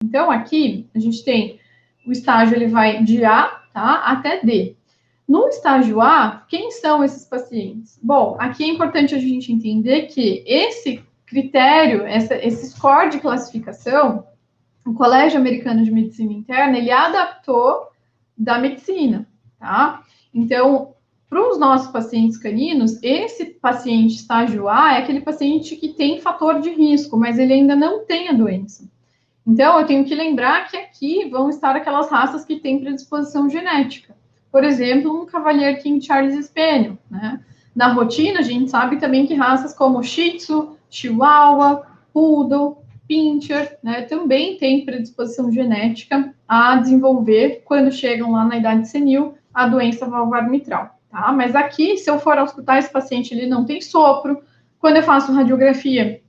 Então, aqui, a gente tem o estágio, ele vai de A, tá, até D. No estágio A, quem são esses pacientes? Bom, aqui é importante a gente entender que esse critério, esse score de classificação, o Colégio Americano de Medicina Interna, ele adaptou da medicina, tá? Então, para os nossos pacientes caninos, esse paciente estágio A é aquele paciente que tem fator de risco, mas ele ainda não tem a doença. Então, eu tenho que lembrar que aqui vão estar aquelas raças que têm predisposição genética. Por exemplo, um Cavalier King Charles Spaniel, né? Na rotina, a gente sabe também que raças como Shih Tzu, Chihuahua, Poodle, Pinscher, né, também têm predisposição genética a desenvolver, quando chegam lá na idade senil, a doença valvar mitral, tá? Mas aqui, se eu for auscultar esse paciente, ele não tem sopro. Quando eu faço radiografia,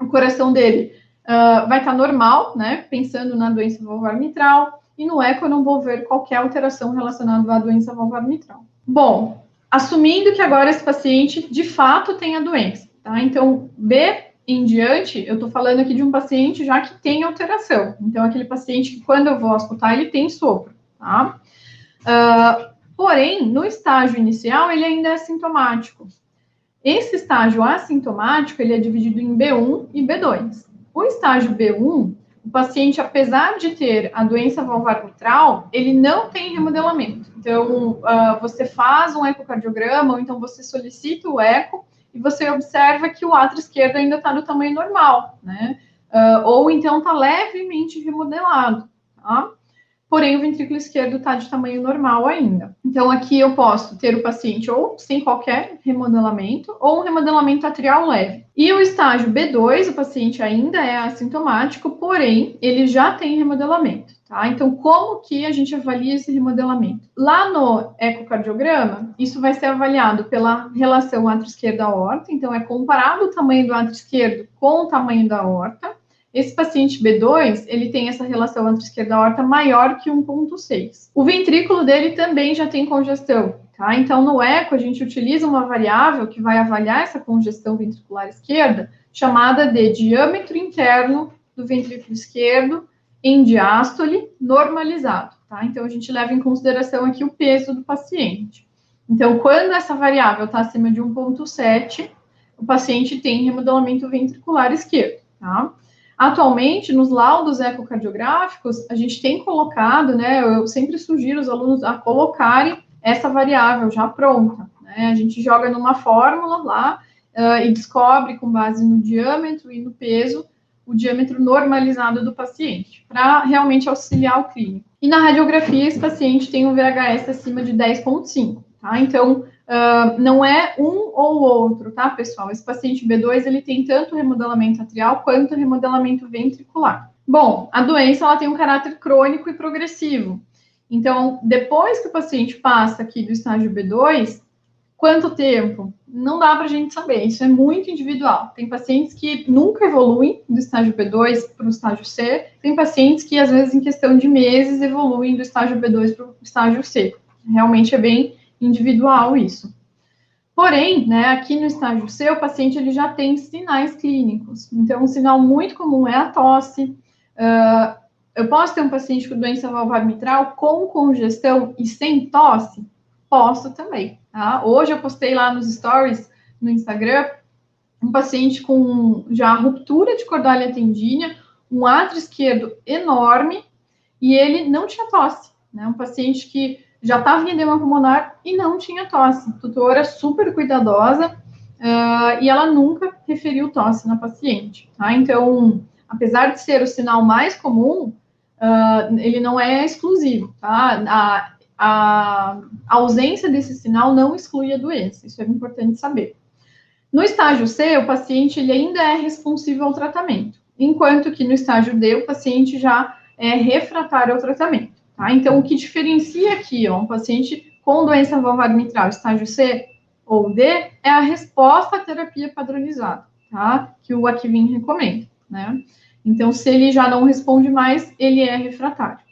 o coração dele vai estar normal, né, pensando na doença valvar mitral, e no eco eu não vou ver qualquer alteração relacionada à doença valvar mitral. Bom, assumindo que agora esse paciente de fato tem a doença, tá? Então, B em diante, eu estou falando aqui de um paciente já que tem alteração. Então, aquele paciente que quando eu vou auscultar, ele tem sopro, tá? Porém, no estágio inicial, ele ainda é sintomático. Esse estágio assintomático, ele é dividido em B1 e B2. O estágio B1, o paciente, apesar de ter a doença valvar mitral, ele não tem remodelamento. Então, você faz um ecocardiograma, ou então você solicita o eco, e você observa que o átrio esquerdo ainda está do tamanho normal, né? Ou então está levemente remodelado, tá? Porém, o ventrículo esquerdo está de tamanho normal ainda. Então, aqui eu posso ter o paciente ou sem qualquer remodelamento, ou um remodelamento atrial leve. E o estágio B2, o paciente ainda é assintomático, porém, ele já tem remodelamento, tá? Então, como que a gente avalia esse remodelamento? Lá no ecocardiograma, isso vai ser avaliado pela relação átrio esquerdo-aorta, então é comparado o tamanho do átrio esquerdo com o tamanho da aorta. Esse paciente B2, ele tem essa relação átrio esquerdo-aorta maior que 1,6. O ventrículo dele também já tem congestão, tá? Então, no eco, a gente utiliza uma variável que vai avaliar essa congestão ventricular esquerda, chamada de diâmetro interno do ventrículo esquerdo em diástole normalizado, tá? Então, a gente leva em consideração aqui o peso do paciente. Então, quando essa variável está acima de 1,7, o paciente tem remodelamento ventricular esquerdo, tá? Atualmente, nos laudos ecocardiográficos, a gente tem colocado, né, eu sempre sugiro os alunos a colocarem essa variável já pronta, né, a gente joga numa fórmula lá e descobre, com base no diâmetro e no peso, o diâmetro normalizado do paciente, para realmente auxiliar o clínico. E na radiografia, esse paciente tem um VHS acima de 10,5, tá? Então, não é um ou outro, tá, pessoal? Esse paciente B2, ele tem tanto remodelamento atrial quanto remodelamento ventricular. Bom, a doença, ela tem um caráter crônico e progressivo. Então, depois que o paciente passa aqui do estágio B2, quanto tempo? Não dá para a gente saber, isso é muito individual. Tem pacientes que nunca evoluem do estágio B2 para o estágio C, tem pacientes que, às vezes, em questão de meses, evoluem do estágio B2 para o estágio C. Realmente é bem individual isso. Porém, né, aqui no estágio C, o paciente ele já tem sinais clínicos. Então, um sinal muito comum é a tosse. Eu posso ter um paciente com doença valvar mitral com congestão e sem tosse? Posso também, tá? Hoje eu postei lá nos stories, no Instagram, um paciente com já ruptura de cordálea tendínea, um átrio esquerdo enorme, e ele não tinha tosse, né? Um paciente que já estava em edema pulmonar e não tinha tosse. A tutora super cuidadosa e ela nunca referiu tosse na paciente, tá? Então, apesar de ser o sinal mais comum, ele não é exclusivo, tá? A ausência desse sinal não exclui a doença, isso é importante saber. No estágio C, o paciente ele ainda é responsível ao tratamento, enquanto que no estágio D, o paciente já é refratário ao tratamento. Tá? Então, o que diferencia aqui, ó, um paciente com doença valvar mitral, estágio C ou D, é a resposta à terapia padronizada, tá? Que o Akivin recomenda, né? Então, se ele já não responde mais, ele é refratário.